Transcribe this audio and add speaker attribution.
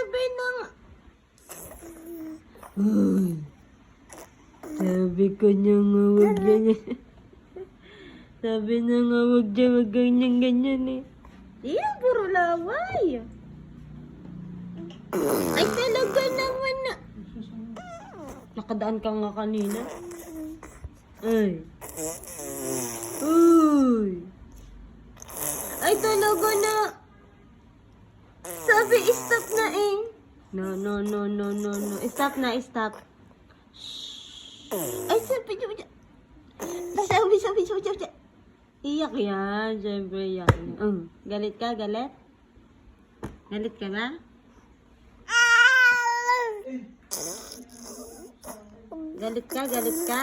Speaker 1: sabi ng... Uy. Sabi ko niya nga huwag yan. Sabi na nga huwag dyan, huwag ganyan eh. Iya, puro laway. Ay, talaga naman na. Nakadaan ka nga kanina. Ay. Uy. Ay, talaga na. Sabi, stop na eh. No. Stop na, stop. Shh. Ay, sabi. Iyak yan. Siyempre, iyak yan. Galit ka, galit? Galit ka ba? Galit ka?